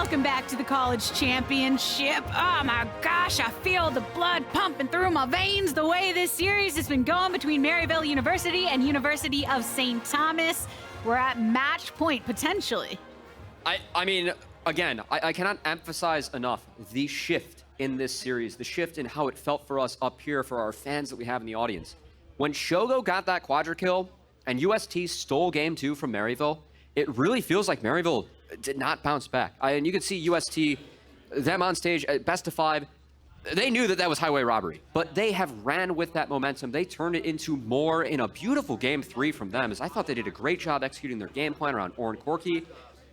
Welcome back to the College Championship. Oh my gosh, I feel the blood pumping through my veins the way this series has been going between Maryville University and University of St. Thomas. We're at match point, potentially. I mean, again, I cannot emphasize enough the shift in this series, the shift in how it felt for us up here, for our fans that we have in the audience. When Shogo got that quadra kill and UST stole game 2 from Maryville, it really feels like Maryville did not bounce back. And you could see UST, them on stage at best of 5, they knew that that was highway robbery, but they have ran with that momentum. They turned it into more in a beautiful game 3 from them, as I thought they did a great job executing their game plan around Ornn Corky,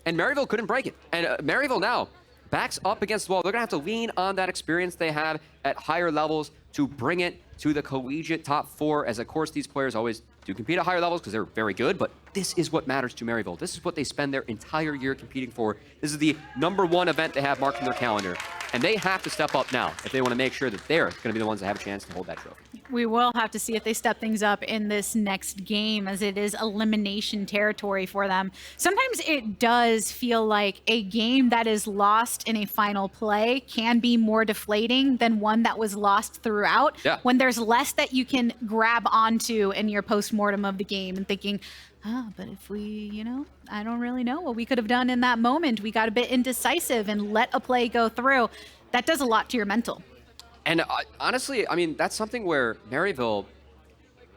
and Maryville couldn't break it. And Maryville now backs up against the wall. They're gonna have to lean on that experience they have at higher levels to bring it to the collegiate top 4, as of course these players always do compete at higher levels because they're very good, but this is what matters to Maryville. This is what they spend their entire year competing for. This is the #1 event they have marked in their calendar, and they have to step up now if they want to make sure that they're going to be the ones that have a chance to hold that trophy. We will have to see if they step things up in this next game, as it is elimination territory for them. Sometimes it does feel like a game that is lost in a final play can be more deflating than one that was lost throughout, when there's less that you can grab onto in your post-mortem of the game and thinking, oh, but if we, you know, I don't really know what we could have done in that moment. We got a bit indecisive and let a play go through. That does a lot to your mental. And honestly, I mean, that's something where Maryville,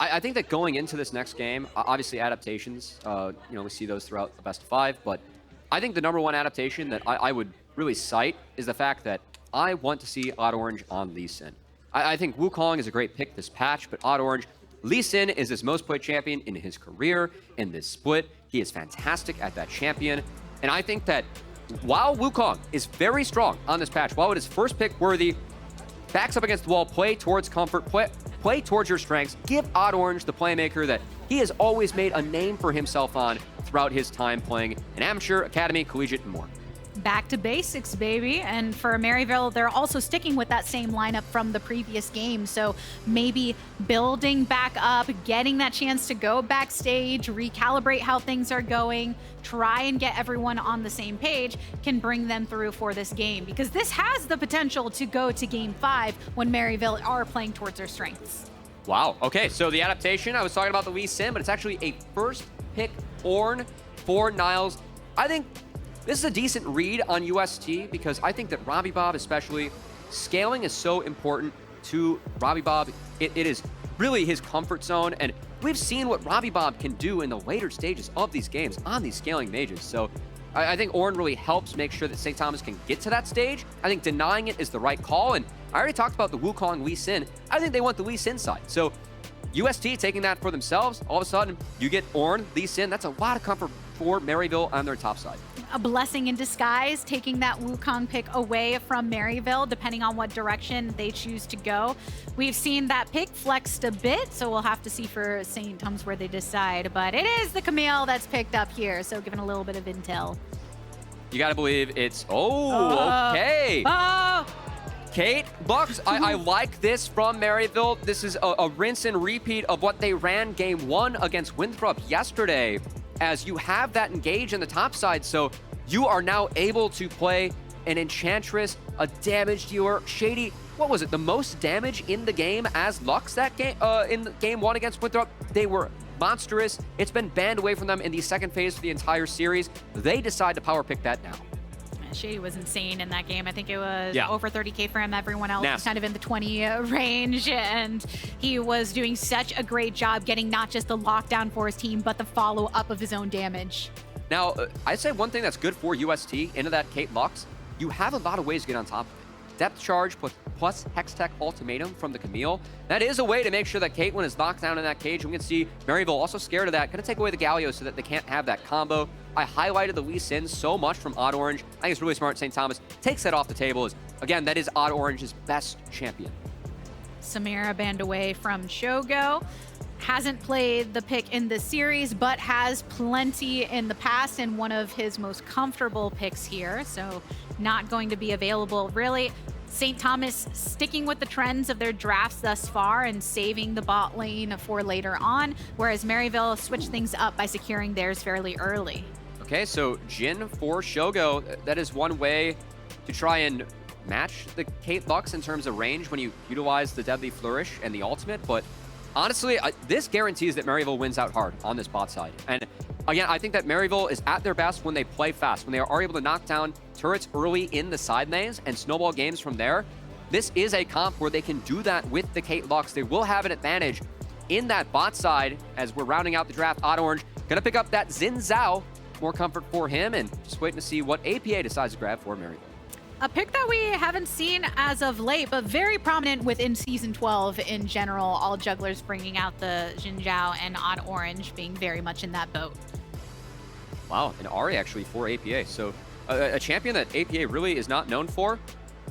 I think that going into this next game, obviously adaptations, you know, we see those throughout the best of 5, but I think the #1 adaptation that I would really cite is the fact that I want to see Odd Orange on Lee Sin. I think Wukong is a great pick this patch, but Odd Orange, Lee Sin is his most played champion in his career in this split. He is fantastic at that champion. And I think that while Wukong is very strong on this patch, while it is first pick worthy, backs up against the wall, play towards comfort, play towards your strengths, give Odd Orange the playmaker that he has always made a name for himself on throughout his time playing in amateur, academy, collegiate, and more. Back to basics, baby. And for Maryville, they're also sticking with that same lineup from the previous game. So maybe building back up, getting that chance to go backstage, recalibrate how things are going, try and get everyone on the same page can bring them through for this game, because this has the potential to go to game 5 when Maryville are playing towards their strengths. Wow. Okay, so the adaptation, I was talking about the Lee Sin, but it's actually a first pick Ornn for Niles. I think this is a decent read on UST, because I think that RobbyBob especially, scaling is so important to RobbyBob. It is really his comfort zone, and we've seen what RobbyBob can do in the later stages of these games on these scaling mages. So I think Ornn really helps make sure that St. Thomas can get to that stage. I think denying it is the right call, and I already talked about the Wukong Lee Sin. I think they want the Lee Sin side. So UST taking that for themselves, all of a sudden you get Ornn, Lee Sin. That's a lot of comfort for Maryville on their top side. A blessing in disguise, taking that Wukong pick away from Maryville, depending on what direction they choose to go. We've seen that pick flexed a bit, so we'll have to see for St. Thomas where they decide. But it is the Camille that's picked up here, so given a little bit of intel. You gotta believe it's, okay. Kate, Bucks, I like this from Maryville. This is a rinse and repeat of what they ran game 1 against Winthrop yesterday, as you have that engage in the top side, so you are now able to play an Enchantress, a damage dealer. Shady, what was it, the most damage in the game as Lux that game, in game 1 against Winthrop? They were monstrous. It's been banned away from them in the second phase of the entire series. They decide to power pick that now. Shady was insane in that game. I think it was over 30K for him. Everyone else was kind of in the 20 range, and he was doing such a great job getting not just the lockdown for his team, but the follow-up of his own damage. Now, I'd say one thing that's good for UST into that Kate Lux, you have a lot of ways to get on top of it. Depth charge plus Hextech ultimatum from the Camille. That is a way to make sure that Caitlyn is locked down in that cage. We can see Maryville also scared of that. Gonna take away the Galio so that they can't have that combo. I highlighted the Lee Sin so much from Odd Orange. I think it's really smart. St. Thomas takes that off the table. Again, that is Odd Orange's best champion. Samira banned away from Shogo. Hasn't played the pick in this series, but has plenty in the past, and one of his most comfortable picks here. So not going to be available really. St. Thomas sticking with the trends of their drafts thus far and saving the bot lane for later on, whereas Maryville switched things up by securing theirs fairly early. Okay, so Jhin for Shogo, that is one way to try and match the Kate Lux in terms of range when you utilize the Deadly Flourish and the ultimate, but honestly, this guarantees that Maryville wins out hard on this bot side. And again, I think that Maryville is at their best when they play fast, when they are able to knock down turrets early in the side lanes and snowball games from there. This is a comp where they can do that with the Kate Lux. They will have an advantage in that bot side as we're rounding out the draft. Orange gonna pick up that Xin Zhao. More comfort for him, and just waiting to see what APA decides to grab for Maryville. A pick that we haven't seen as of late, but very prominent within Season 12 in general. All jugglers bringing out the Xin Zhao and Orange being very much in that boat. Wow, and Ahri actually for APA. So a champion that APA really is not known for,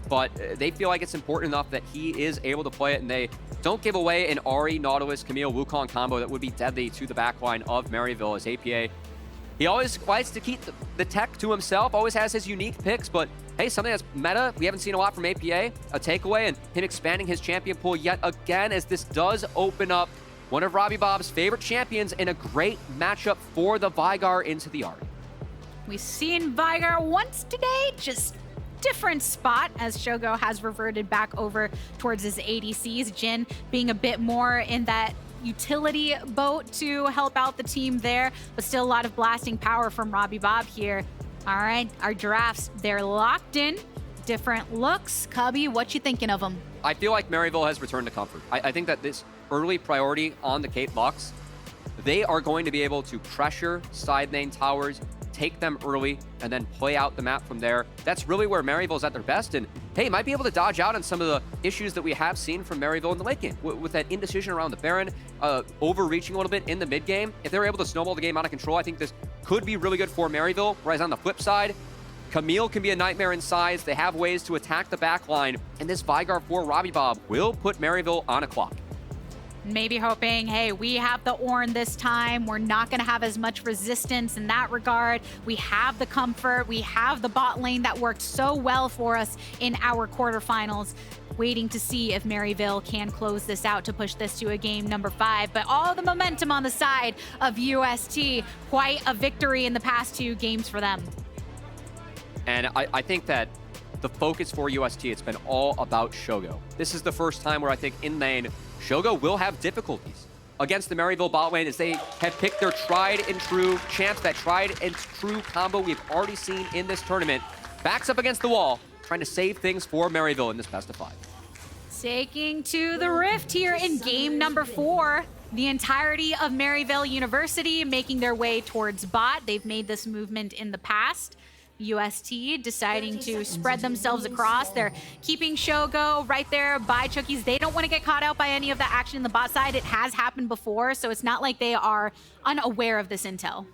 but they feel like it's important enough that he is able to play it, and they don't give away an Ahri, Nautilus, Camille, Wukong combo that would be deadly to the backline of Maryville as APA. He always likes to keep the tech to himself, always has his unique picks, but hey, something that's meta, we haven't seen a lot from APA, a takeaway, and him expanding his champion pool yet again, as this does open up one of RobbyBob's favorite champions in a great matchup for the Veigar into the Ahri. We've seen Veigar once today, just different spot as Shogo has reverted back over towards his ADCs. Jhin being a bit more in that utility boat to help out the team there, but still a lot of blasting power from RobbyBob here. All right, our drafts, they're locked in. Different looks. Cubby, what you thinking of them? I feel like Maryville has returned to comfort. I think that this early priority on the Kate Lux, they are going to be able to pressure side lane towers, take them early, and then play out the map from there. That's really where Maryville is at their best, and hey, might be able to dodge out on some of the issues that we have seen from Maryville in the late game, with that indecision around the Baron, overreaching a little bit in the mid game. If they're able to snowball the game out of control, I think this could be really good for Maryville, whereas on the flip side, Camille can be a nightmare in size. They have ways to attack the back line, and this Veigar for RobbyBob will put Maryville on a clock. Maybe hoping, hey, we have the Ornn this time. We're not going to have as much resistance in that regard. We have the comfort. We have the bot lane that worked so well for us in our quarterfinals. Waiting to see if Maryville can close this out to push this to a game number 5. But all the momentum on the side of UST. Quite a victory in the past 2 games for them. And I think that the focus for UST, it's been all about Shogo. This is the first time where I think in lane, Shogo will have difficulties against the Maryville bot lane as they have picked their tried and true champs. That tried and true combo we've already seen in this tournament. Backs up against the wall, trying to save things for Maryville in this best of 5. Taking to the rift here in game number 4. The entirety of Maryville University making their way towards bot. They've made this movement in the past. UST deciding to spread themselves across. They're keeping Shogo right there by Chookies. They don't want to get caught out by any of the action in the bot side. It has happened before, so it's not like they are unaware of this intel.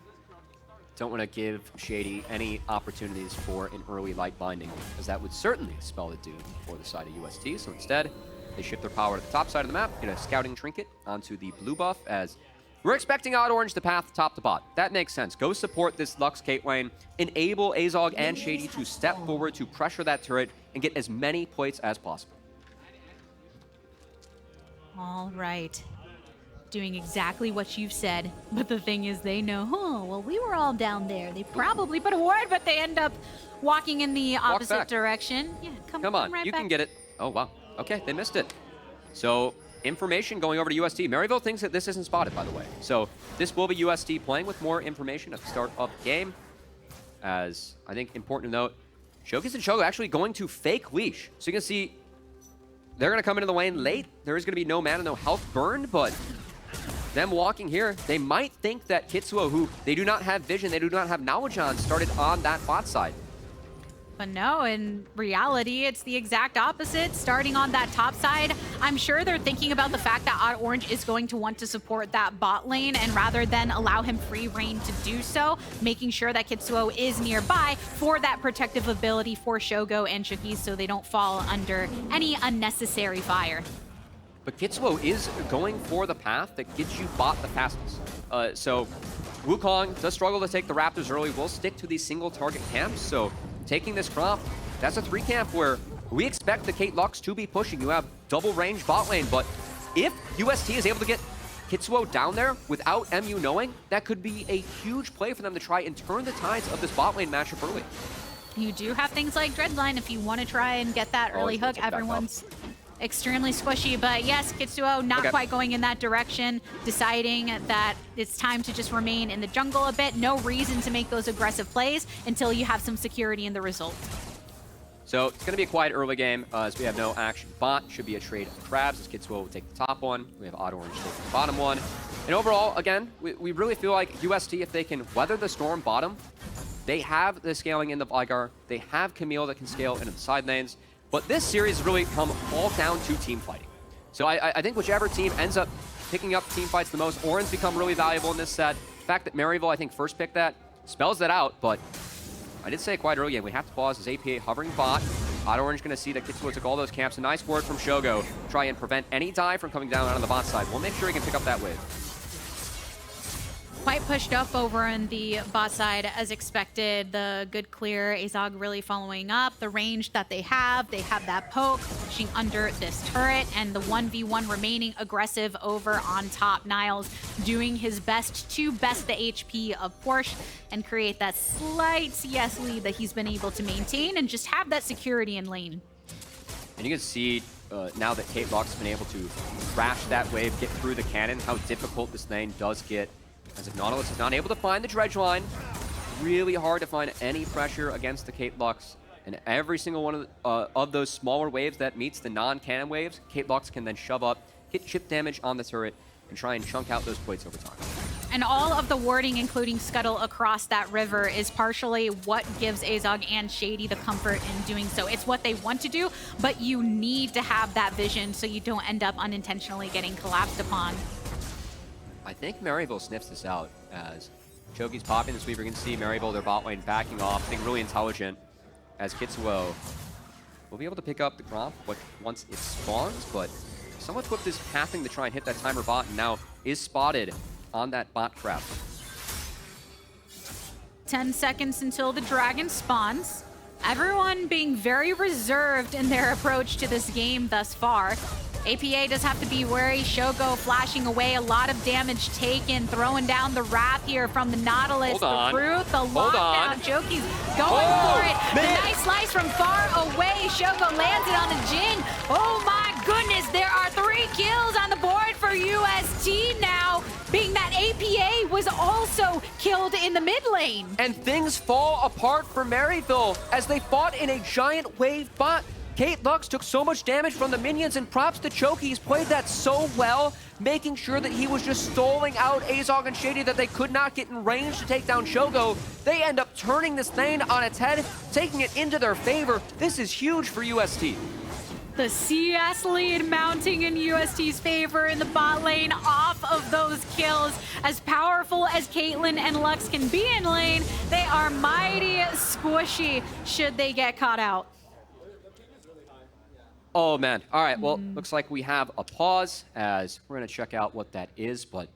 Don't want to give Shady any opportunities for an early light binding, as that would certainly spell the doom for the side of UST. So instead, they shift their power to the top side of the map, get a scouting trinket onto the blue buff, as we're expecting Orange to path top to bot. That makes sense. Go support this Lux Kate lane. Enable Azog and Shady to step forward to pressure that turret and get as many plates as possible. All right. Doing exactly what you've said. But the thing is, they know, well, we were all down there. They probably put a ward, but they end up walking in the opposite direction. Yeah, come on, right you back. Can get it. Oh, wow. Okay, they missed it. So information going over to UST. Maryville thinks that this isn't spotted, by the way. So this will be UST playing with more information at the start of the game. As I think important to note, Chookies and Shogo actually going to fake leash. So you can see they're going to come into the lane late. There is going to be no mana, no health burned, but them walking here, they might think that Kitzuo, who they do not have vision, they do not have knowledge on, started on that bot side. But no, in reality, it's the exact opposite. Starting on that top side, I'm sure they're thinking about the fact that Orange is going to want to support that bot lane, and rather than allow him free reign to do so, making sure that Kitzuo is nearby for that protective ability for Shogo and Chookies so they don't fall under any unnecessary fire. But Kitzuo is going for the path that gets you bot the fastest. So Wukong does struggle to take the Raptors early. We'll stick to these single target camps. So taking this crop, that's a 3 camp where we expect the Kate Lux to be pushing. You have double range bot lane, but if UST is able to get Kitzuo down there without MU knowing, that could be a huge play for them to try and turn the tides of this bot lane matchup early. You do have things like Dreadline if you want to try and get that early hook. Everyone's extremely squishy, but yes, Kitzuo not quite going in that direction, deciding that it's time to just remain in the jungle a bit. No reason to make those aggressive plays until you have some security in the result. So it's going to be a quiet early game as we have no action bot. Should be a trade of crabs as Kitzuo will take the top one. We have Orange take the bottom one. And overall, again, we really feel like UST, if they can weather the storm bottom, they have the scaling in the Veigar. They have Camille that can scale into the side lanes. But this series has really come all down to team fighting. So I think whichever team ends up picking up team fights the most, Ornn's become really valuable in this set. The fact that Maryville, I think, first picked that spells that out, but I did say a quiet early game. We have to pause as APA hovering bot. Orange going to see that Kitzuo took all those camps. A nice word from Shogo. Try and prevent any dive from coming down on the bot side. We'll make sure he can pick up that wave. Quite pushed up over on the bot side as expected. The good clear, Azog really following up. The range that they have that poke, pushing under this turret, and the 1v1 remaining aggressive over on top. Niles doing his best to best the HP of Porsche and create that slight CS lead that he's been able to maintain and just have that security in lane. And you can see now that Caitlyn's been able to crash that wave, get through the cannon, how difficult this lane does get. As if Nautilus is not able to find the dredge line, really hard to find any pressure against the Caitlyn. And every single one of those smaller waves that meets the non-cannon waves, Caitlyn can then shove up, get chip damage on the turret, and try and chunk out those plates over time. And all of the warding, including Scuttle across that river, is partially what gives Azog and Shady the comfort in doing so. It's what they want to do, but you need to have that vision so you don't end up unintentionally getting collapsed upon. I think Maryville sniffs this out as Chookies popping the sweeper. You can see Maryville, their bot lane backing off. I think really intelligent as Kitzuo will be able to pick up the Gromp once it spawns, but somewhat equipped is pathing to try and hit that timer bot, and now is spotted on that bot trap. 10 seconds until the dragon spawns. Everyone being very reserved in their approach to this game thus far. APA does have to be wary. Shogo flashing away, a lot of damage taken, throwing down the wrath here from the Nautilus. The Brute, the lockdown. Chookies going for it. The nice slice from far away. Shogo lands it on the Jhin. Oh my goodness, there are 3 kills on the board for UST now, being that APA was also killed in the mid lane. And things fall apart for Maryville as they fought in a giant wave bot. Caitlyn took so much damage from the minions, and props to Chookies, played that so well, making sure that he was just stalling out Azog and Shady that they could not get in range to take down Shogo. They end up turning this lane on its head, taking it into their favor. This is huge for UST. The CS lead mounting in UST's favor in the bot lane off of those kills. As powerful as Caitlyn and Lux can be in lane, they are mighty squishy should they get caught out. Oh, man. All right, well, looks like we have a pause as we're going to check out what that is, but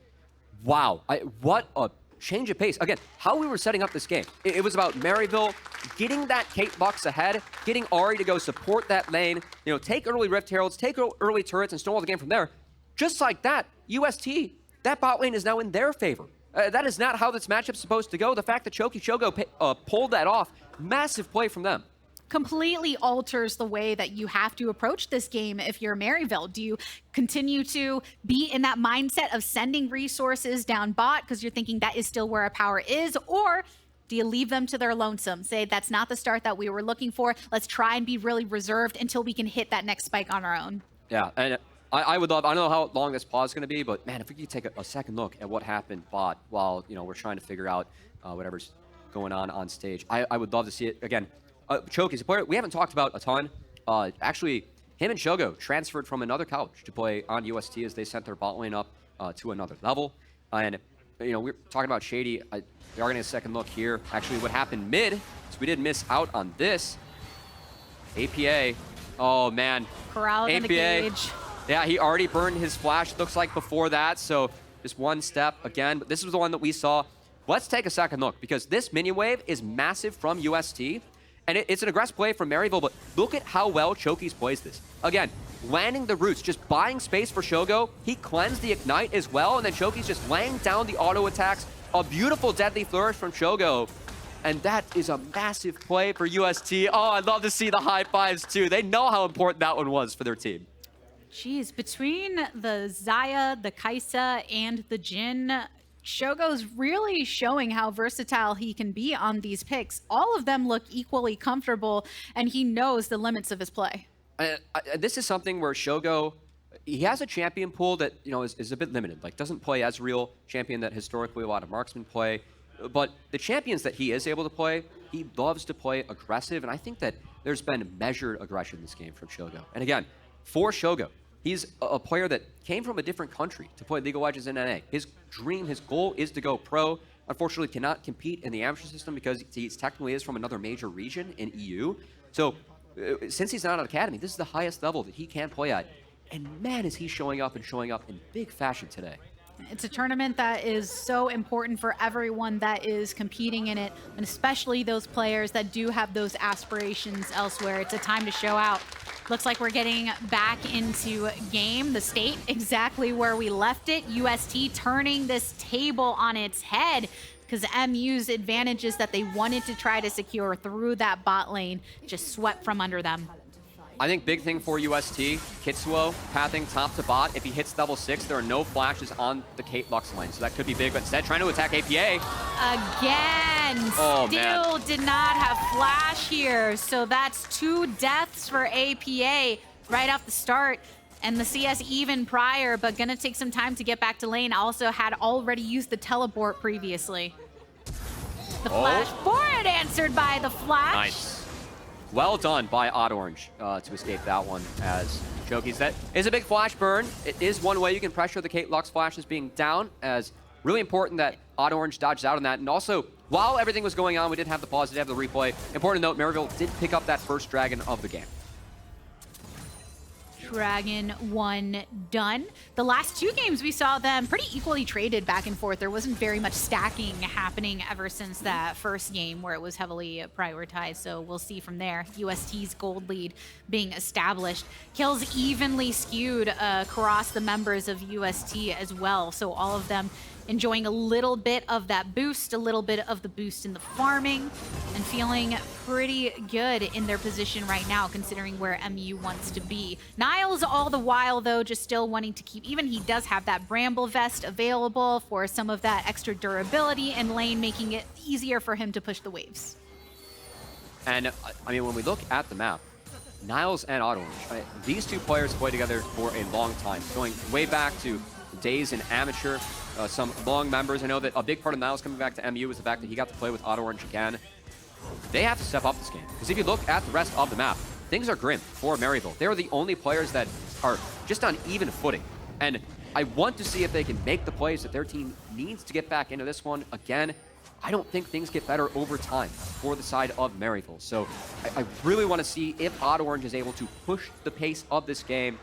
wow, what a change of pace. Again, how we were setting up this game. It was about Maryville getting that Caitlyn ahead, getting Ahri to go support that lane, you know, take early Rift Heralds, take early turrets, and stall the game from there. Just like that, UST, that bot lane is now in their favor. That is not how this matchup's supposed to go. The fact that Shogo pulled that off, massive play from them. Completely alters the way that you have to approach this game if you're Maryville. Do you continue to be in that mindset of sending resources down bot because you're thinking that is still where our power is, or do you leave them to their lonesome? Say, that's not the start that we were looking for. Let's try and be really reserved until we can hit that next spike on our own. Yeah, and I would love, I don't know how long this pause is going to be, but man, if we could take a second look at what happened bot while, you know, we're trying to figure out whatever's going on stage. I would love to see it again. Chookies, a player we haven't talked about a ton. Actually, him and Shogo transferred from another college to play on UST as they sent their bot lane up to another level. And, you know, we're talking about Shady. We are going to get a second look here. Actually, what happened mid, so we did miss out on this. APA, oh man. Corralled in the cage. Yeah, he already burned his flash, looks like, before that. So just one step again. But this was the one that we saw. Let's take a second look because this minion wave is massive from UST. And it's an aggressive play from Maryville, but look at how well Chookies plays this. Again, landing the roots, just buying space for Shogo. He cleansed the Ignite as well, and then Chookies just laying down the auto attacks. A beautiful Deadly Flourish from Shogo. And that is a massive play for UST. Oh, I'd love to see the high fives too. They know how important that one was for their team. Jeez, between the Xayah, the Kai'Sa, and the Jhin, Shogo's really showing how versatile he can be on these picks. All of them look equally comfortable, and he knows the limits of his play. This is something where Shogo, he has a champion pool that is a bit limited. Like, doesn't play as real champion that historically a lot of marksmen play. But the champions that he is able to play, he loves to play aggressive, and I think that there's been measured aggression in this game from Shogo. And again, for Shogo, he's a player that came from a different country to play League of Legends in NA. His dream, his goal is to go pro. Unfortunately, cannot compete in the amateur system because he technically is from another major region in EU. So since he's not an academy, this is the highest level that he can play at. And man, is he showing up in big fashion today. It's a tournament that is so important for everyone that is competing in it, and especially those players that do have those aspirations elsewhere. It's a time to show out. Looks like we're getting back into game. The state exactly where we left it. UST turning this table on its head because MU's advantages that they wanted to try to secure through that bot lane just swept from under them. I think big thing for UST, Kitzuo pathing top to bot. If he hits level 6, there are no flashes on the Kate Lux lane, so that could be big. But instead, trying to attack APA. Again, still did not have flash here. So that's 2 deaths for APA right off the start. And the CS even prior, but gonna take some time to get back to lane. Also had already used the teleport previously. The flash forward answered by the flash. Nice. Well done by Ornn to escape that one as Chookies. That is a big flash burn. It is one way you can pressure the Kate Lux flashes being down, as really important that Ornn dodged out on that. And also, while everything was going on, we did have the pause, did have the replay. Important to note, Maryville did pick up that first dragon of the game. Dragon 1 done. The last 2 games we saw them pretty equally traded back and forth. There wasn't very much stacking happening ever since that first game where it was heavily prioritized. So we'll see from there. UST's gold lead being established. Kills evenly skewed across the members of UST as well. So all of them enjoying a little bit of that boost, a little bit of the boost in the farming, and feeling pretty good in their position right now, considering where MU wants to be. Niles, all the while, though, just still wanting to keep, even he does have that Bramble Vest available for some of that extra durability in lane, making it easier for him to push the waves. And, I mean, when we look at the map, Niles and Ornn, these 2 players played together for a long time, going way back to days in amateur. Some long members. I know that a big part of Niles coming back to MU was the fact that he got to play with Ornn again. They have to step up this game, because if you look at the rest of the map, things are grim for Maryville. They're the only players that are just on even footing. And I want to see if they can make the plays that their team needs to get back into this one. Again, I don't think things get better over time for the side of Maryville. So I really want to see if Ornn is able to push the pace of this game.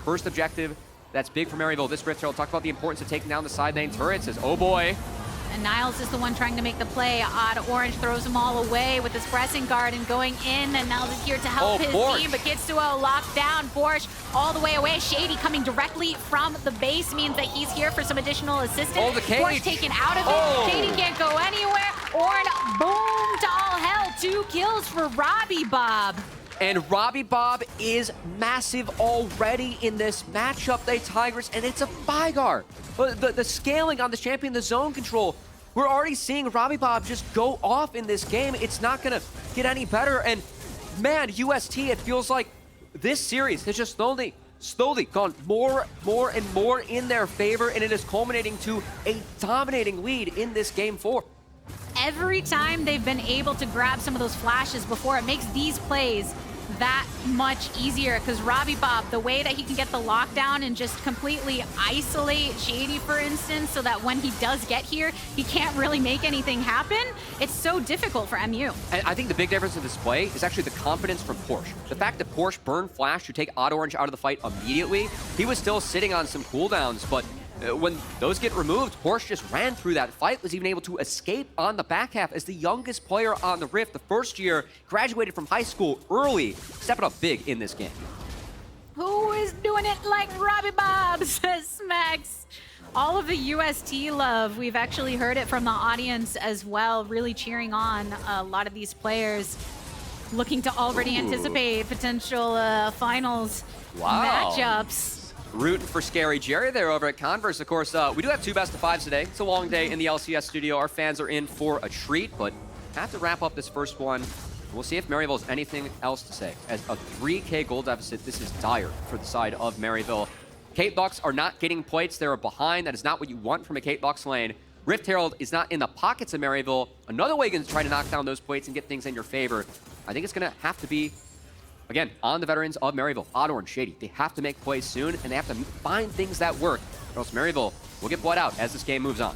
First objective, that's big for Maryville. This Rift Herald talked about the importance of taking down the side lane turret. Says, oh boy. And Niles is the one trying to make the play. Ornn throws them all away with his pressing guard and going in. And Niles is here to help his team. But Kitzuo locked down. Porsche all the way away. Shady coming directly from the base means that he's here for some additional assistance. Oh, the cage. Porsche taken out of it. Shady can't go anywhere. Ornn, boom to all hell. 2 kills for RobbyBob. And RobbyBob is massive already in this matchup, LeTigress, and it's a Veigar. The scaling on this champion, the zone control, we're already seeing RobbyBob just go off in this game. It's not gonna get any better. And man, UST, it feels like this series has just slowly gone more and more in their favor, and it is culminating to a dominating lead in this game 4. Every time they've been able to grab some of those flashes before, it makes these plays that much easier, because RobbyBob, the way that he can get the lockdown and just completely isolate Shady, for instance, so that when he does get here, he can't really make anything happen, it's so difficult for MU. And I think the big difference in this play is actually the confidence from Porsche. The fact that Porsche burned Flash to take Ornn out of the fight immediately, he was still sitting on some cooldowns, but when those get removed, Porsche just ran through that fight, was even able to escape on the back half as the youngest player on the Rift, the first year, graduated from high school early, stepping up big in this game. Who always doing it like RobbyBob, says Smex. All of the UST love, we've actually heard it from the audience as well, really cheering on a lot of these players, looking to already anticipate potential finals matchups. Rooting for Scary Jerry there over at Converse. Of course, we do have 2 best-of-5s today. It's a long day in the LCS studio. Our fans are in for a treat, but have to wrap up this first one. We'll see if Maryville has anything else to say. As a 3K gold deficit, this is dire for the side of Maryville. Kate Bucks are not getting plates. They're behind. That is not what you want from a Kate Bucks lane. Rift Herald is not in the pockets of Maryville. Another way to try to knock down those plates and get things in your favor. I think it's going to have to be, again, on the veterans of Maryville, Ornn, Shady. They have to make plays soon, and they have to find things that work, or else Maryville will get bled out as this game moves on.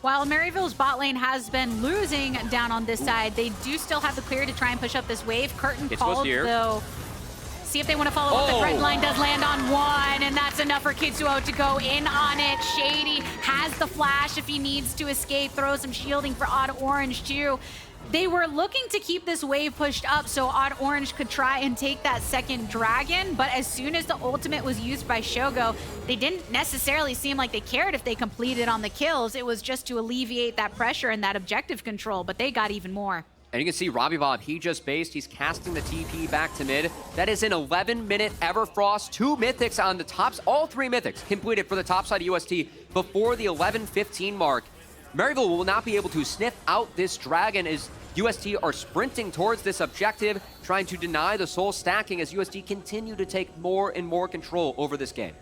While Maryville's bot lane has been losing down on this side, they do still have the clear to try and push up this wave. Curtain called, though. See if they want to follow up. The threat line does land on one, and that's enough for Kitzuo to go in on it. Shady has the flash if he needs to escape, throw some shielding for Odd Orange too. They were looking to keep this wave pushed up so Odd Orange could try and take that second dragon, but as soon as the ultimate was used by Shogo, they didn't necessarily seem like they cared if they completed on the kills. It was just to alleviate that pressure and that objective control, but they got even more. And you can see RobbyBob, he just based. He's casting the TP back to mid. That is an 11-minute Everfrost. 2 mythics on the tops. All 3 mythics completed for the top side of UST before the 11:15 mark. Maryville will not be able to sniff out this dragon as UST are sprinting towards this objective, trying to deny the soul stacking as UST continue to take more and more control over this game.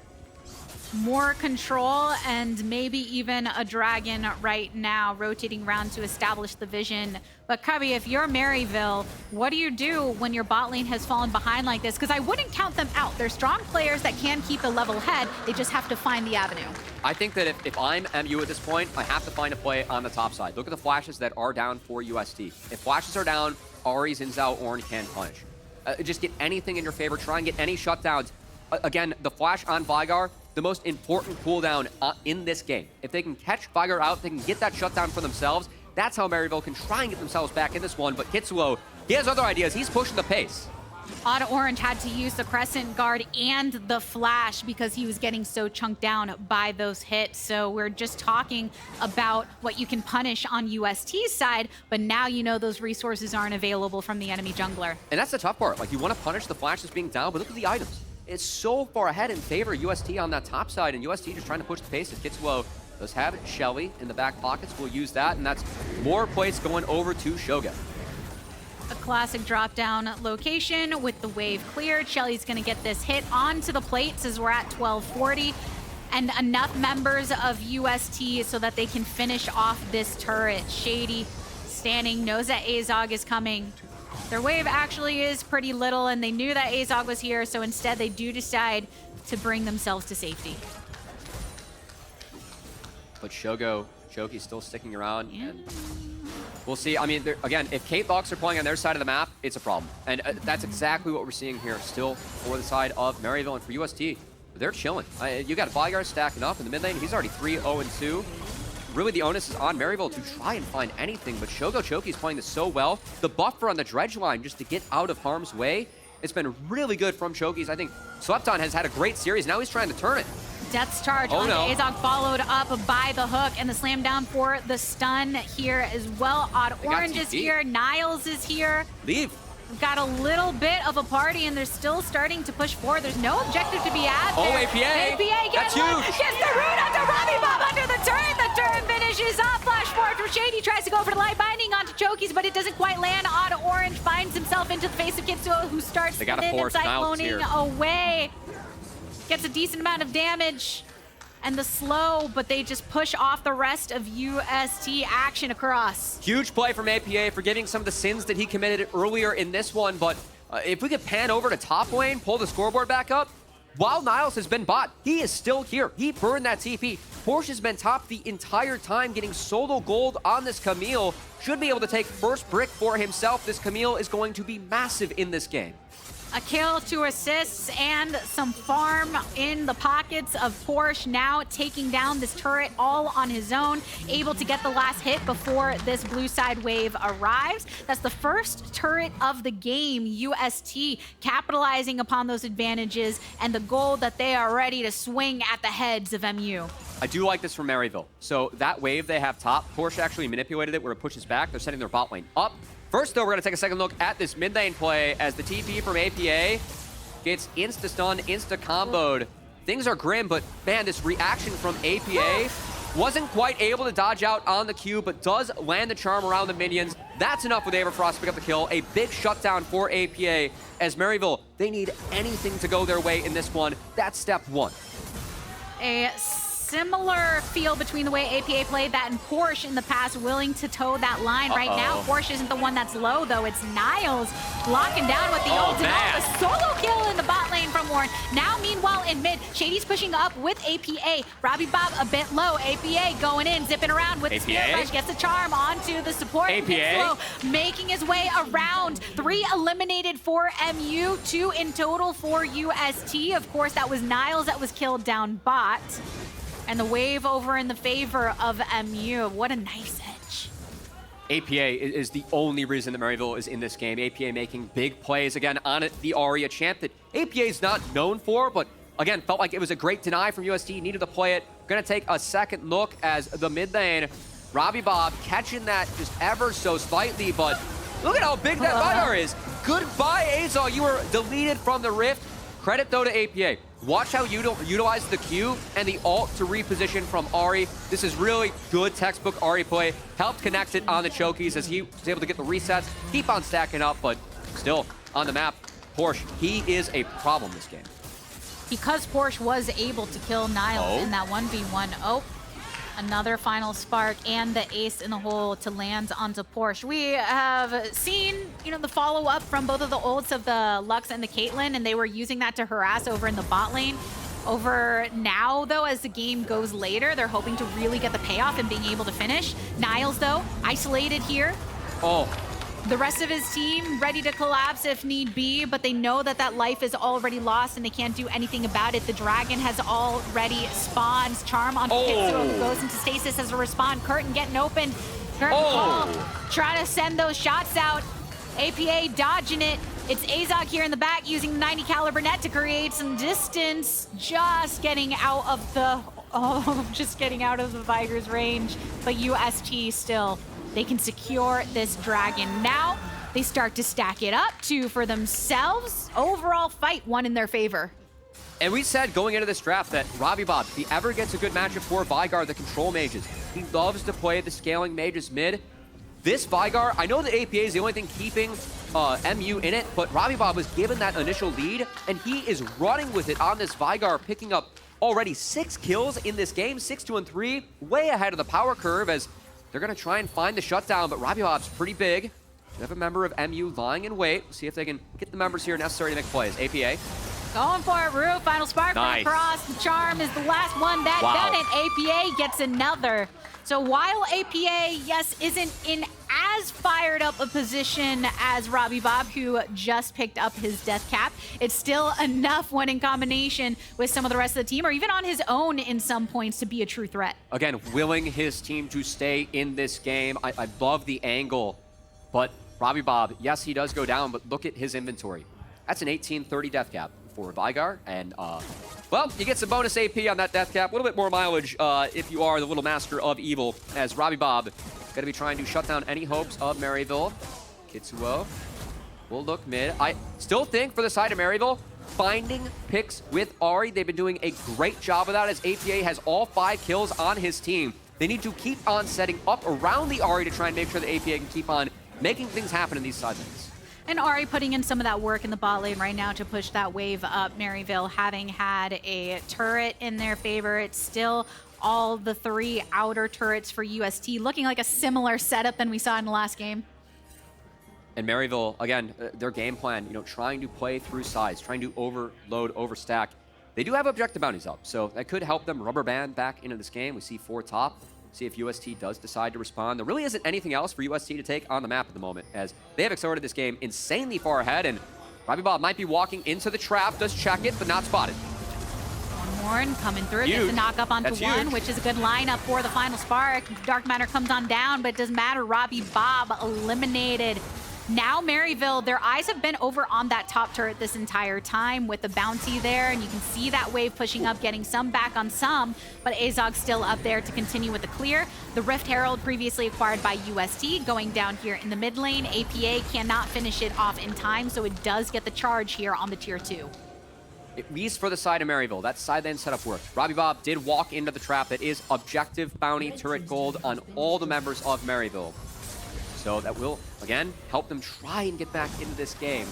More control and maybe even a dragon right now rotating around to establish the vision. But Cubby, if you're Maryville, what do you do when your bot lane has fallen behind like this? Because I wouldn't count them out. They're strong players that can keep a level head. They just have to find the avenue. I think that if I'm MU at this point, I have to find a play on the top side. Look at the flashes that are down for UST. If flashes are down, Ahri, Zhao, Ornn can punish. Just get anything in your favor. Try and get any shutdowns. Again, the flash on Veigar, the most important cooldown in this game. If they can catch Veigar out, they can get that shutdown for themselves. That's how Maryville can try and get themselves back in this one. But Kitzuo, he has other ideas. He's pushing the pace. Odd Orange had to use the Crescent Guard and the Flash because he was getting so chunked down by those hits. So we're just talking about what you can punish on UST's side, but now you know those resources aren't available from the enemy jungler. And that's the tough part. Like, you want to punish the Flash that's being down, but look at the items. It's so far ahead in favor of UST on that top side, and UST just trying to push the pace as Kitzuo does have Shelly in the back pockets. We'll use that, and that's more plates going over to Shogo. A classic drop-down location with the wave cleared. Shelly's going to get this hit onto the plates as we're at 1240, and enough members of UST so that they can finish off this turret. Shady standing, knows that Azog is coming. Their wave actually is pretty little, and they knew that Azog was here, so instead they do decide to bring themselves to safety. But Chookies still sticking around. Yeah. And we'll see. I mean, again, if Kate Bucks are playing on their side of the map, it's a problem. And that's exactly what we're seeing here still for the side of Maryville and for UST. They're chilling. You got Veigar stacking up in the mid lane. He's already 3-0-2. Really, the onus is on Maryville to try and find anything, but Chookies playing this so well. The buffer on the dredge line just to get out of harm's way, it's been really good from Chookies. I think Slepton has had a great series. Now he's trying to turn it. Death's Charge on Azog, followed up by the hook, and the slam down for the stun here as well. Odd Orange is here. Niles is here. Leave. We've got a little bit of a party, and they're still starting to push forward. There's no objective to be at there. Oh, APA. APA gets the root onto RobbyBob under the turret. The turret finishes up. Flash forward for Shady. Tries to go for the light binding onto Chookies, but it doesn't quite land. Odd Orange finds himself into the face of Kitzuo, who starts spinning and cycloning away. Gets a decent amount of damage. And the slow, but they just push off the rest of UST action across. Huge play from APA, forgiving some of the sins that he committed earlier in this one, but if we could pan over to top lane, pull the scoreboard back up, while Niles has been bot, he is still here. He burned that TP. Porsche's been top the entire time, getting solo gold on this Camille. Should be able to take first brick for himself. This Camille is going to be massive in this game. A kill, 2 assists, and some farm in the pockets of Porsche, now taking down this turret all on his own, able to get the last hit before this blue side wave arrives. That's the first turret of the game. UST capitalizing upon those advantages and the goal that they are ready to swing at the heads of MU. I do like this from Maryville. So that wave they have top, Porsche actually manipulated it where it pushes back. They're setting their bot lane up. First, though, we're going to take a second look at this mid lane play as the TP from APA gets insta-stunned, insta-comboed. Things are grim, but man, this reaction from APA wasn't quite able to dodge out on the Q, but does land the charm around the minions. That's enough with Averfrost to pick up the kill. A big shutdown for APA as Maryville, they need anything to go their way in this one. That's step one. A similar feel between the way APA played that and Porsche in the past, willing to toe that line. Right now, Porsche isn't the one that's low, though. It's Niles locking down with the ult and all. A solo kill in the bot lane from Ornn. Now, meanwhile, in mid, Shady's pushing up with APA. RobbyBob a bit low. APA going in, zipping around with the Spirit Rush. Gets the charm onto the support. Kitzuo making his way around. 3 eliminated for MU, 2 in total for UST. Of course, that was Niles that was killed down bot. And the wave over in the favor of MU. What a nice edge. APA is the only reason that Maryville is in this game. APA making big plays again on it. The Ahri, a champ that APA is not known for, but again, felt like it was a great deny from UST. Needed to play it. Gonna take a second look as the mid lane, RobbyBob catching that just ever so slightly, but look at how big that Veigar is. Goodbye, Azog. You were deleted from the rift. Credit, though, to APA. Watch how you utilize the Q and the ult to reposition from Ahri. This is really good textbook Ahri play. Helped connect it on the Chookies as he was able to get the resets, keep on stacking up, but still on the map, Porsche, he is a problem this game. Because Porsche was able to kill Niles in that 1v1. Another final spark and the ace in the hole to land onto Porsche. We have seen, the follow-up from both of the ults of the Lux and the Caitlyn, and they were using that to harass over in the bot lane. Over now, though, as the game goes later, they're hoping to really get the payoff and being able to finish. Niles, though, isolated here. The rest of his team ready to collapse if need be, but they know that that life is already lost and they can't do anything about it. The dragon has already spawned. Charm on Kitzuo, who goes into stasis as a respawn. Curtain getting open. Curtain trying to send those shots out. APA dodging it. It's Azog here in the back using the 90 caliber net to create some distance. Just getting out of the Veigar's range, but UST still. They can secure this dragon. Now, they start to stack it up, 2 for themselves. Overall fight, 1 in their favor. And we said going into this draft that RobbyBob, if he ever gets a good matchup for Veigar, the control mages, he loves to play the scaling mages mid. This Veigar, I know the APA is the only thing keeping MU in it, but RobbyBob was given that initial lead, and he is running with it on this Veigar, picking up already 6 kills in this game, 6-2-3, way ahead of the power curve as they're going to try and find the shutdown, but RobbyBob's pretty big. We have a member of MU lying in wait. We'll see if they can get the members here necessary to make plays. APA. Going for it, Rue. Final spark from across. The charm is the last one that done it. APA gets another. So while APA, yes, isn't in as fired up a position as RobbyBob, who just picked up his death cap, it's still enough when in combination with some of the rest of the team, or even on his own in some points, to be a true threat. Again, willing his team to stay in this game. I love the angle, but RobbyBob, yes, he does go down, but look at his inventory. That's an 1830 death cap for Veigar, and well, you get some bonus AP on that death cap. A little bit more mileage if you are the little master of evil, as RobbyBob going to be trying to shut down any hopes of Maryville. Kitzuo will look mid. I still think for the side of Maryville, finding picks with Ahri, they've been doing a great job of that as APA has all 5 kills on his team. They need to keep on setting up around the Ahri to try and make sure that APA can keep on making things happen in these side lanes. And Ahri putting in some of that work in the bot lane right now to push that wave up. Maryville having had a turret in their favor. It's still all the 3 outer turrets for UST, looking like a similar setup than we saw in the last game. And Maryville, again, their game plan, trying to play through sides, trying to overload, overstack. They do have objective bounties up, so that could help them rubber band back into this game. We see 4 top. See if UST does decide to respond. There really isn't anything else for UST to take on the map at the moment, as they have accelerated this game insanely far ahead, and RobbyBob might be walking into the trap, does check it, but not spotted. Ornn coming through, Huge. gets a knock up onto That's one, huge. which is a good lineup for the final spark. Dark Matter comes on down, but it doesn't matter. RobbyBob eliminated. Now Maryville, their eyes have been over on that top turret this entire time with the bounty there, and you can see that wave pushing up, getting some back on some, but Azog still up there to continue with the clear. The Rift Herald, previously acquired by UST, going down here in the mid lane. APA cannot finish it off in time, so it does get the charge here on the tier 2. At least for the side of Maryville, that side lane setup worked. RobbyBob did walk into the trap. That is objective bounty turret gold on all the members of Maryville. So that will, again, help them try and get back into this game.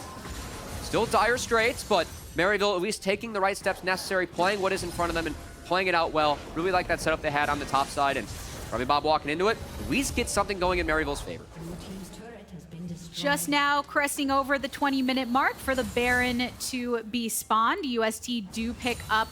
Still dire straits, but Maryville at least taking the right steps necessary, playing what is in front of them and playing it out well. Really like that setup they had on the top side, and RobbyBob walking into it, at least get something going in Maryville's favor. Just now cresting over the 20-minute mark for the Baron to be spawned. UST do pick up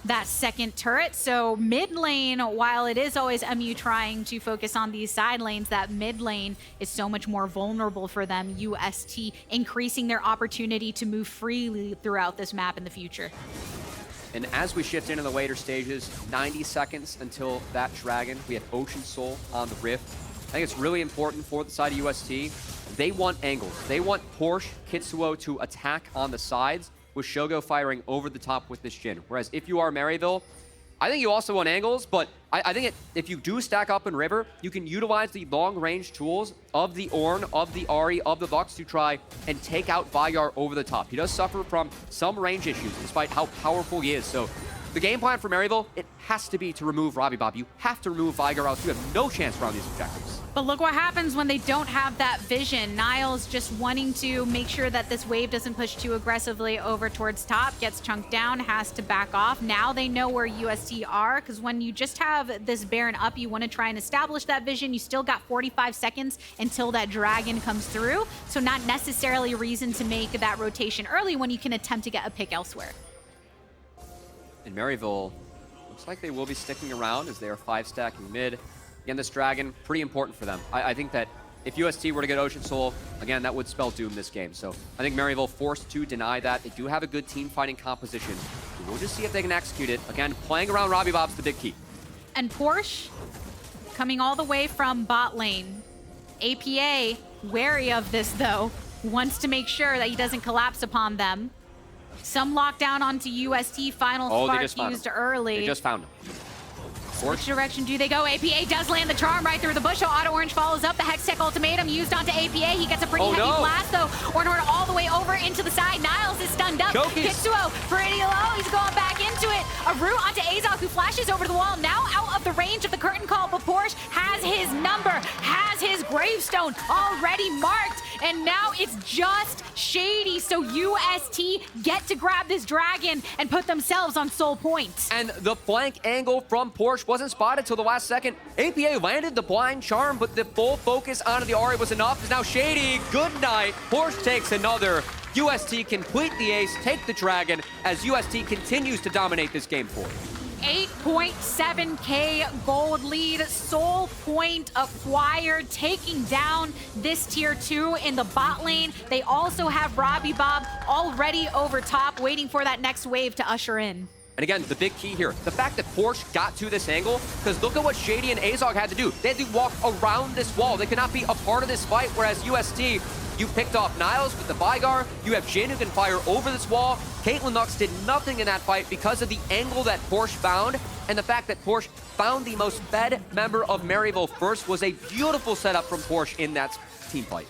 that second turret. So mid lane, while it is always MU trying to focus on these side lanes, that mid lane is so much more vulnerable for them. UST increasing their opportunity to move freely throughout this map in the future. And as we shift into the later stages, 90 seconds until that dragon, we have Ocean Soul on the Rift. I think it's really important for the side of UST. They want angles. They want porsche, Kitzuo to attack on the sides, with Shogo firing over the top with this Jhin. Whereas if you are Maryville, I think you also want angles, but I think if you do stack up in River, you can utilize the long-range tools of the Ornn, of the Ahri, of the Lux to try and take out Veigar over the top. He does suffer from some range issues, despite how powerful he is. So the game plan for Maryville, it has to be to remove RobbyBob. You have to remove Veigar, else you have no chance around these objectives. But look what happens when they don't have that vision. Niles just wanting to make sure that this wave doesn't push too aggressively over towards top, gets chunked down, has to back off. Now they know where UST are, because when you just have this Baron up, you want to try and establish that vision. You still got 45 seconds until that dragon comes through, so not necessarily a reason to make that rotation early when you can attempt to get a pick elsewhere. And Maryville, looks like they will be sticking around as they are 5-stacking mid. Again, this dragon, pretty important for them. I think that if UST were to get Ocean Soul, again, that would spell doom this game. So I think Maryville forced to deny that. They do have a good team fighting composition. We'll just see if they can execute it. Again, playing around RobbyBob's the big key. And porsche coming all the way from bot lane. APA, wary of this though, wants to make sure that he doesn't collapse upon them. Some lockdown onto UST, final spark used early. They just found him. Which direction do they go? APA does land the charm right through the bush. So Auto Orange follows up. The Hextech ultimatum used onto APA. He gets a pretty heavy blast though. Ornn all the way over into the side. Niles is stunned up. Chookies. Kitzuo pretty low. He's going back into it. A root onto Azog, who flashes over the wall. Now out of the range of the curtain call, but porsche has his number, has his gravestone already marked. And now it's just Shady. So UST get to grab this dragon and put themselves on soul point. And the flank angle from porsche wasn't spotted till the last second. APA landed the blind charm, but the full focus onto the Ahri was enough. It's now Shady, good night. porsche takes another. UST complete the ace, take the dragon, as UST continues to dominate this game forward. 8.7k gold lead, soul point acquired, taking down this tier 2 in the bot lane. They also have RobbyBob already over top, waiting for that next wave to usher in. And again, the big key here, the fact that porsche got to this angle, because look at what Shady and Azog had to do. They had to walk around this wall. They could not be a part of this fight, whereas UST, you picked off Niles with the Veigar. You have Jhin who can fire over this wall. Caitlyn Lux did nothing in that fight because of the angle that porsche found, and the fact that porsche found the most fed member of Maryville first was a beautiful setup from porsche in that team fight.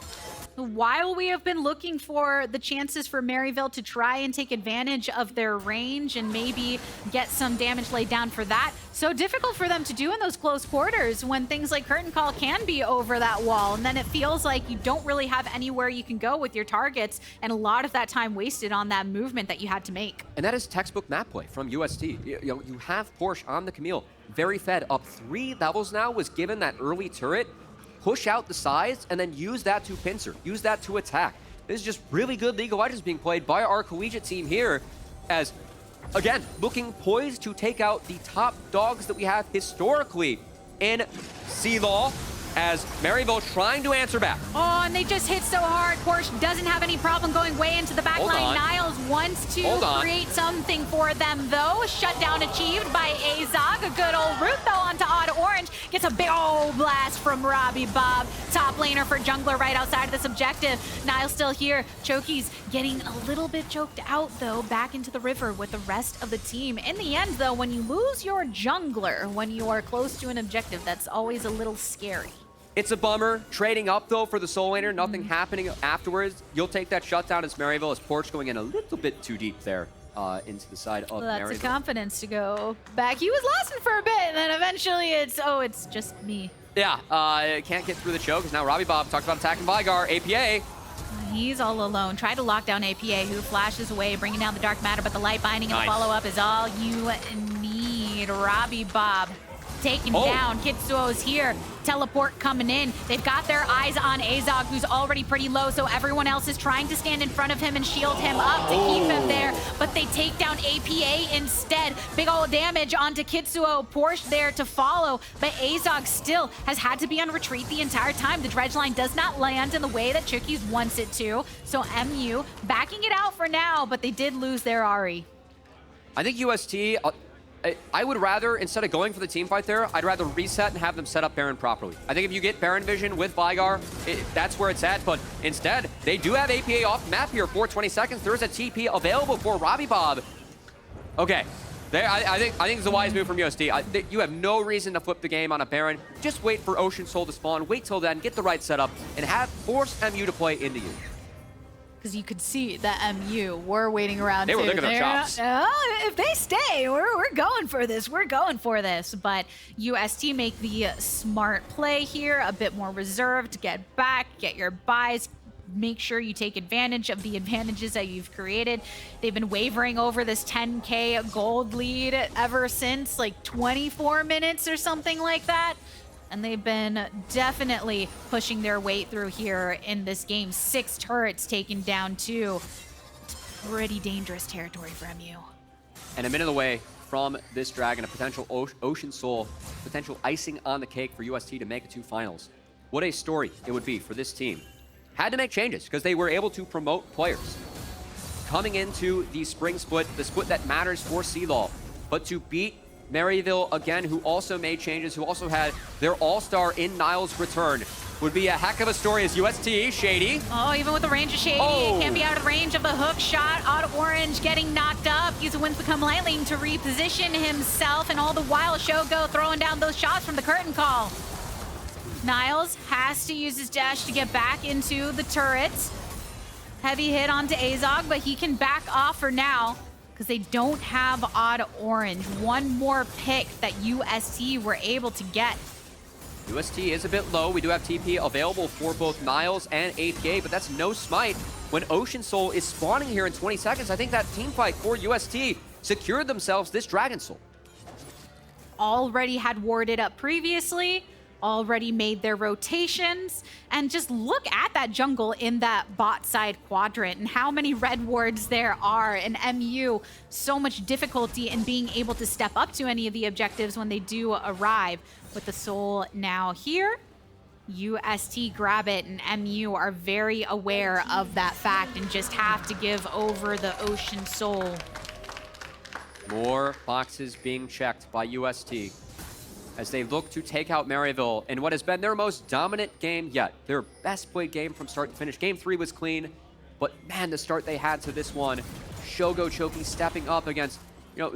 While we have been looking for the chances for Maryville to try and take advantage of their range and maybe get some damage laid down for that, so difficult for them to do in those close quarters when things like curtain call can be over that wall, and then it feels like you don't really have anywhere you can go with your targets, and a lot of that time wasted on that movement that you had to make. And that is textbook map play from UST. You have porsche on the Camille, very fed, up 3 levels now, was given that early turret. Push out the sides, and then use that to pincer, use that to attack. This is just really good League of Legends being played by our collegiate team here, as, again, looking poised to take out the top dogs that we have historically in CLoL, as Maryville trying to answer back. Oh, and they just hit so hard. Porsche doesn't have any problem going way into the back line. Niles wants to create something for them, though. Shutdown achieved by Azog. A good old root, though, onto Odd Orange. Gets a big old blast from RobbyBob. Top laner for jungler right outside of this objective. Niles still here. Chookies getting a little bit choked out, though, back into the river with the rest of the team. In the end, though, when you lose your jungler, when you are close to an objective, that's always a little scary. It's a bummer. Trading up, though, for the soul laner. Nothing happening afterwards. You'll take that shutdown as Maryville, as Porsche going in a little bit too deep there into the side of Maryville. That's the confidence to go back. He was lasting for a bit, and then eventually it's just me. Yeah, can't get through the choke, because now RobbyBob talked about attacking Veigar. APA. He's all alone. Try to lock down APA, who flashes away, bringing down the Dark Matter, but the light binding and the follow-up is all you need. RobbyBob taken down. Kitzuo's here. Teleport coming in. They've got their eyes on Azog, who's already pretty low, so everyone else is trying to stand in front of him and shield him up to keep him there, but they take down APA instead. Big old damage onto Kitzuo. Porsche there to follow, but Azog still has had to be on retreat the entire time. The dredge line does not land in the way that Chookies wants it to, so MU backing it out for now, but they did lose their Ahri. I think UST... I would rather, instead of going for the team fight there, I'd rather reset and have them set up Baron properly. I think if you get Baron vision with Veigar, that's where it's at. But instead, they do have APA off map here for 20 seconds. There is a TP available for RobbyBob. Okay, I think it's a wise move from UST. You have no reason to flip the game on a Baron. Just wait for Ocean Soul to spawn. Wait till then, get the right setup, and force MU to play into you. Because you could see that MU were waiting around. They were licking their chops. If they stay, we're going for this. We're going for this. But UST make the smart play here, a bit more reserved. Get back, get your buys. Make sure you take advantage of the advantages that you've created. They've been wavering over this 10K gold lead ever since like 24 minutes or something like that. And they've been definitely pushing their weight through here in this game. 6 turrets taken down too. It's pretty dangerous territory for MU. And a minute away from this dragon, a potential Ocean Soul, potential icing on the cake for UST to make it to finals. What a story it would be for this team. Had to make changes because they were able to promote players. Coming into the spring split, the split that matters for CLOL, but to beat Maryville again, who also made changes, who also had their all-star in Niles return, would be a heck of a story as UST, Shady. Oh, even with the range of Shady, it can be out of range of the hook shot. Odd Orange getting knocked up. He's a wins become lightning to reposition himself, and all the while Shogo throwing down those shots from the curtain call. Niles has to use his dash to get back into the turrets. Heavy hit onto Azog, but he can back off for now, because they don't have Odd Orange. One more pick that UST were able to get. UST is a bit low. We do have TP available for both Niles and APA, but that's no smite. When Ocean Soul is spawning here in 20 seconds, I think that team fight for UST secured themselves this Dragon Soul. Already had warded up previously, already made their rotations, and just look at that jungle in that bot side quadrant and how many red wards there are, and MU so much difficulty in being able to step up to any of the objectives when they do arrive. With the soul now here, UST grab it, and MU are very aware of that fact and just have to give over the Ocean Soul. More boxes being checked by UST as they look to take out Maryville in what has been their most dominant game yet. Their best played game from start to finish. Game 3 was clean, but man, the start they had to this one. Shogo Chookies stepping up against,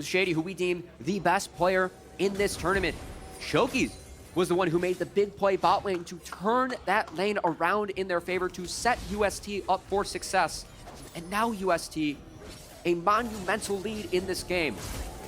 Shady, who we deem the best player in this tournament. Chookies was the one who made the big play bot lane to turn that lane around in their favor to set UST up for success. And now UST, a monumental lead in this game.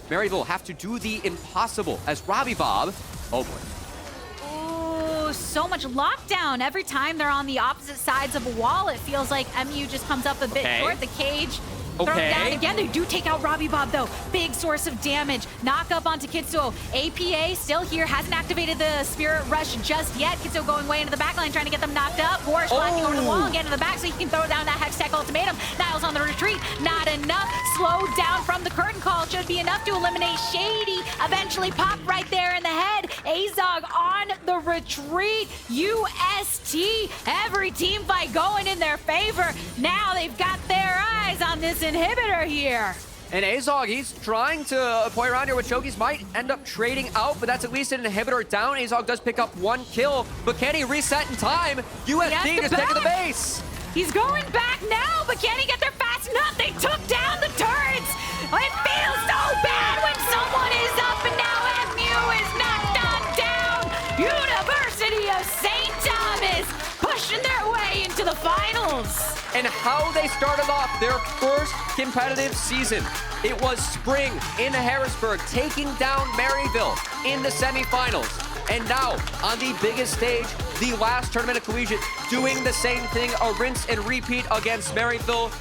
Maryville have to do the impossible as RobbyBob, oh boy. Oh, so much lockdown. Every time they're on the opposite sides of a wall, it feels like MU just comes up a bit short. The cage thrown down again. They do take out RobbyBob though. Big source of damage. Knock up onto Kitzuo. APA still here. Hasn't activated the Spirit Rush just yet. Kitzuo going way into the backline, trying to get them knocked up. Porsche flashing over the wall and getting in the back so he can throw down that Hextech ultimatum. Niles on the retreat. Not enough. Slowed down from the curtain call. Should be enough to eliminate Shady. eventually popped right there in the head. Azog on the retreat. UST, every team fight going in their favor. Now they've got their eyes on this inhibitor here. And Azog, he's trying to play around here with Chookies, might end up trading out, but that's at least an inhibitor down. Azog does pick up 1 kill, but can he reset in time? UST just taking the base. He's going back now, but can he get there fast enough? They took down the turrets. It feels so bad when someone is up, and now MU is knocked on down. University of St. Thomas pushing their way into the finals. And how they started off their first competitive season. It was spring in Harrisburg, taking down Maryville in the semifinals. And now, on the biggest stage, the last tournament of collegiate, doing the same thing, a rinse and repeat against Maryville.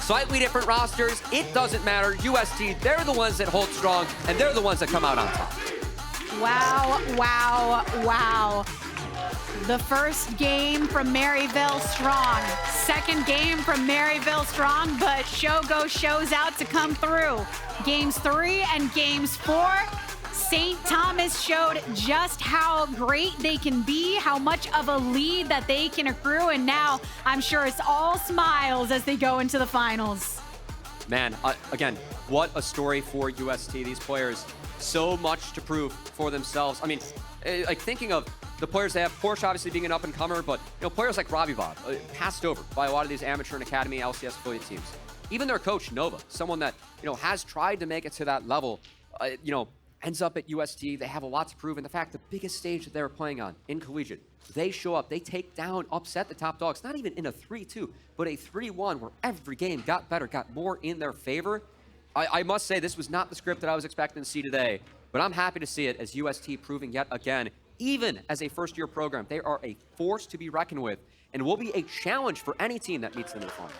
Slightly different rosters, it doesn't matter. UST, they're the ones that hold strong, and they're the ones that come out on top. Wow, wow, wow. The first game from Maryville strong. Second game from Maryville strong, but Shogo shows out to come through. Games 3 and games 4, St. Thomas showed just how great they can be, how much of a lead that they can accrue, and now I'm sure it's all smiles as they go into the finals. Man, again, what a story for UST. These players, so much to prove for themselves. I mean, like thinking of the players they have, Porsche obviously being an up-and-comer, but players like RobbyBob, passed over by a lot of these amateur and academy LCS affiliate teams. Even their coach, Nova, someone that, has tried to make it to that level, ends up at UST. They have a lot to prove, and the fact the biggest stage that they were playing on in collegiate, they show up, they take down, upset the top dogs, not even in a 3-2, but a 3-1 where every game got better, got more in their favor. I must say, this was not the script that I was expecting to see today, but I'm happy to see it as UST proving yet again, even as a first-year program, they are a force to be reckoned with and will be a challenge for any team that meets them in the finals.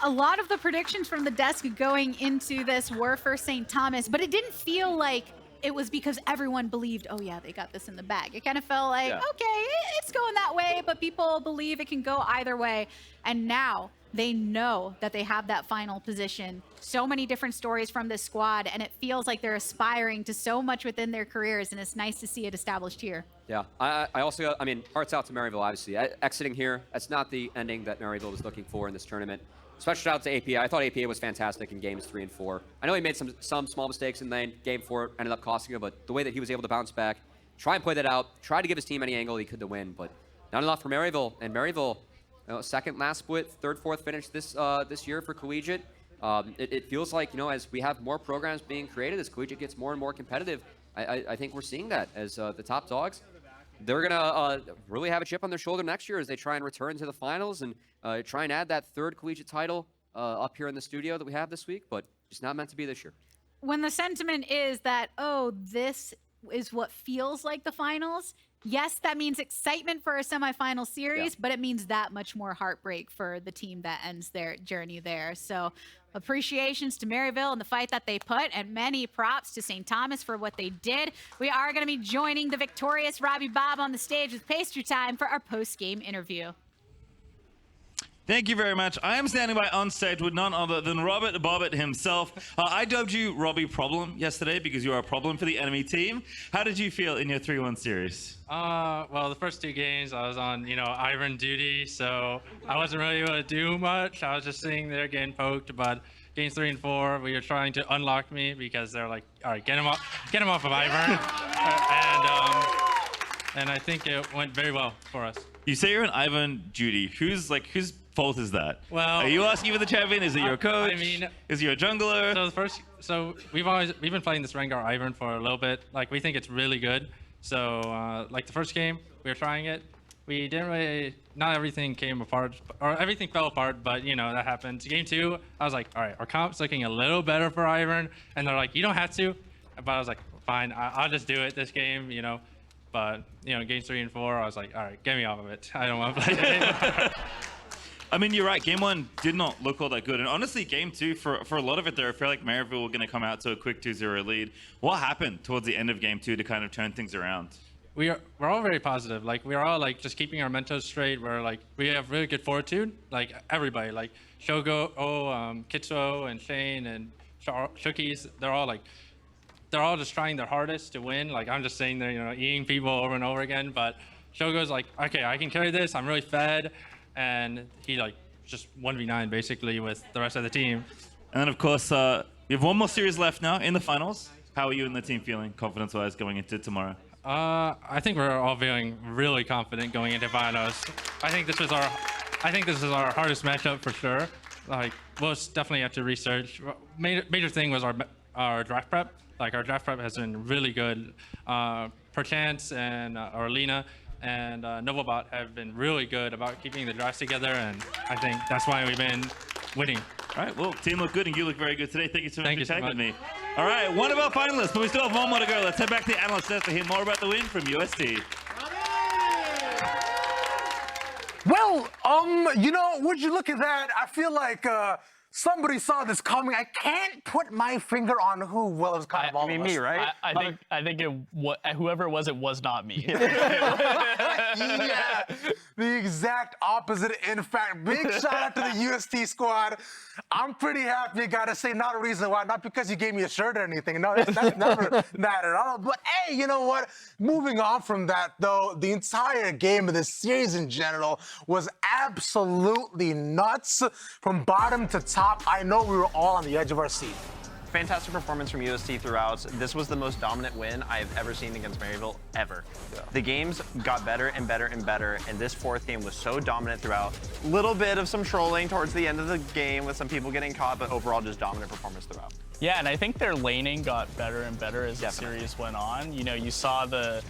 A lot of the predictions from the desk going into this were for St. Thomas, but it didn't feel like it was because everyone believed, oh yeah, they got this in the bag. It kind of felt like, okay, it's going that way, but people believe it can go either way. And now they know that they have that final position. So many different stories from this squad, and it feels like they're aspiring to so much within their careers, and it's nice to see it established here. Yeah, I also, hearts out to Maryville, obviously. Exiting here, that's not the ending that Maryville was looking for in this tournament. Special shout out to APA. I thought APA was fantastic in games 3 and 4. I know he made some small mistakes in lane. Game 4 ended up costing him, but the way that he was able to bounce back, try and play that out, try to give his team any angle he could to win, but not enough for Maryville. And Maryville, second last split, third, fourth finish this year for collegiate. It feels like, as we have more programs being created, as collegiate gets more and more competitive, I think we're seeing that as the top dogs. They're going to really have a chip on their shoulder next year as they try and return to the finals and try and add that third collegiate title up here in the studio that we have this week, but it's not meant to be this year. When the sentiment is that, oh, this is what feels like the finals, yes, that means excitement for a semifinal series, but it means that much more heartbreak for the team that ends their journey there. So appreciations to Maryville and the fight that they put, and many props to St. Thomas for what they did. We are going to be joining the victorious RobbyBob on the stage with Pastry Time for our post-game interview. Thank you very much. I am standing by on stage with none other than RobbyBob himself. I dubbed you Robbie Problem yesterday because you are a problem for the enemy team. How did you feel in your 3-1 series? Well, the first 2 games I was on, Iron duty, so I wasn't really able to do much. I was just sitting there getting poked, but games 3 and 4, we were trying to unlock me because they're like, all right, get him off of Iron. And I think it went very well for us. You say you're an Ivan duty. Whose fault is that? Well, are you asking for the champion? Is it your coach? I mean, is he your jungler? So we've been playing this Rengar Ivern for a little bit. Like, we think it's really good. So like the first game, we were trying it. We didn't really, not everything came apart, or everything fell apart, but that happened. Game 2, I was like, all right, our comp's looking a little better for Ivern, and they're like, you don't have to. But I was like, fine, I'll just do it this game, But games 3 and 4, I was like, all right, get me off of it. I don't want to play it anymore. I mean, you're right. Game 1 did not look all that good. And honestly, Game 2, for a lot of it there, I feel like Maryville were going to come out to a quick 2-0 lead. What happened towards the end of Game 2 to kind of turn things around? We're all very positive. Like, we're all like just keeping our mentos straight. We're like, we have really good fortitude. Like, everybody, like Shogo, Kitzuo and Shane and Chookies, they're all like they're all just trying their hardest to win. Like I'm just sitting there, you know, eating people over and over again. But Shogo's like, okay, I can carry this. I'm really fed, and he like just 1v9 basically with the rest of the team. And then of course, you have one more series left now in the finals. How are you and the team feeling, confidence-wise, going into tomorrow? I think we're all feeling really confident going into finals. I think this is our hardest matchup for sure. Like we'll definitely have to research. Major thing was our draft prep. Like our draft prep has been really good. Perchance and Arlena and Novobot have been really good about keeping the drafts together, and I think that's why we've been winning. All right, well, team look good and you look very good today. Thank you so much for tagging much. me. All right, one of our finalists, but we still have one more to go. Let's head back to the analyst desk to hear more about the win from UST. Well, you know, would you look at that? I feel like somebody saw this coming. I can't put my finger on who. Well, it was kind of all of us. me, right? I think whoever it was not me. Yeah, the exact opposite. In fact, big shout out to the UST squad. I'm pretty happy, I gotta say, not a reason why, not because you gave me a shirt or anything. No, that's never that at all. But hey, you know what? Moving on from that, though, the entire game of this series in general was absolutely nuts from bottom to top. I know we were all on the edge of our seat. Fantastic performance from UST throughout. This was the most dominant win I've ever seen against Maryville, ever. Yeah. The games got better and better and better, and this fourth game was so dominant throughout. Little bit of some trolling towards the end of the game with some people getting caught, but overall just dominant performance throughout. Yeah, and I think their laning got better and better as the series went on. You know, you saw the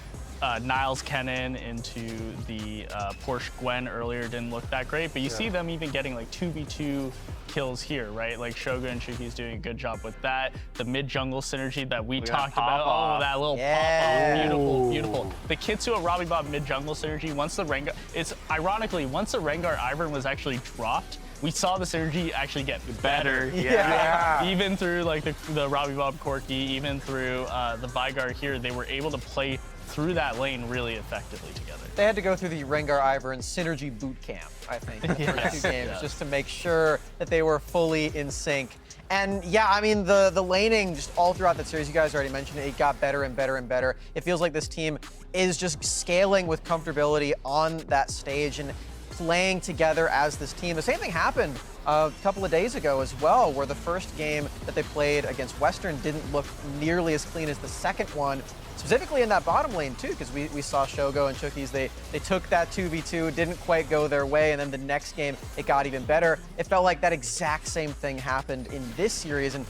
Niles Kennen into the Porsche Gwen earlier didn't look that great, but you see them even getting like 2v2 kills here, right? Like Shogo and Chookies doing a good job with that. The mid-jungle synergy that we talked about. Oh, that little pop-off. Beautiful, beautiful. The Kitzuo RobbyBob mid-jungle synergy, once the Rengar, it's ironically, once the Rengar Ivern was actually dropped, we saw the synergy actually get better. Yeah. Even through like the RobbyBob Corki, even through the Veigar here, they were able to play through that lane really effectively together. They had to go through the Rengar Ivern synergy boot camp, I think, for the first 2 games, just to make sure that they were fully in sync. And yeah, I mean, the laning just all throughout that series, you guys already mentioned it, got better and better and better. It feels like this team is just scaling with comfortability on that stage and playing together as this team. The same thing happened a couple of days ago as well, where the first game that they played against Western didn't look nearly as clean as the second one, specifically in that bottom lane too, because we saw Shogo and Chookies, they took that 2v2, didn't quite go their way, and then the next game, it got even better. It felt like that exact same thing happened in this series, and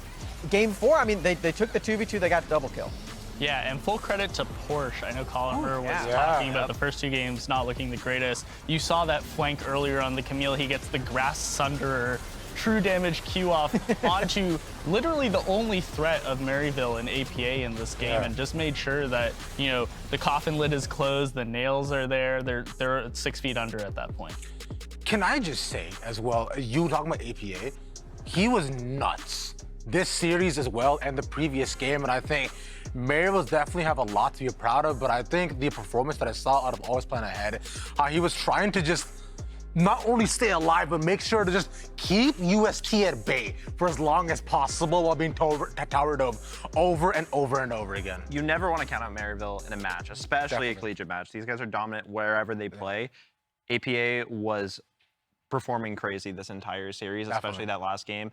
game 4, I mean, they took the 2v2, they got a double kill. Yeah, and full credit to Porsche. I know Colin was talking about the first 2 games not looking the greatest. You saw that flank earlier on the Camille. He gets the Grass Sunderer, true damage Q off onto literally the only threat of Maryville and APA in this game, and just made sure that, you know, the coffin lid is closed, the nails are there, they're 6 feet under at that point. Can I just say as well, you talking about APA, he was nuts this series as well and the previous game, and I think Maryville definitely have a lot to be proud of, but I think the performance that I saw out of Always Plan Ahead, he was trying to just not only stay alive, but make sure to just keep UST at bay for as long as possible while being towered over and over and over again. You never want to count out Maryville in a match, especially a collegiate match. These guys are dominant wherever they play. APA was performing crazy this entire series, especially that last game.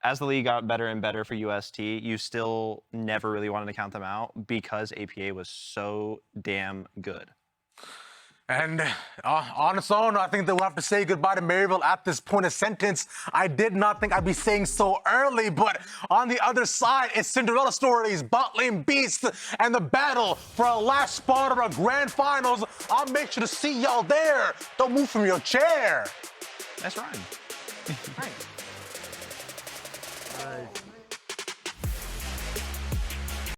As the league got better and better for UST, you still never really wanted to count them out because APA was so damn good. And on its own, I think that we'll have to say goodbye to Maryville at this point of sentence. I did not think I'd be saying so early, but on the other side, it's Cinderella Stories, Bot Lane Beast, and the battle for our last spot of our grand finals. I'll make sure to see y'all there. Don't move from your chair. Nice rhyme.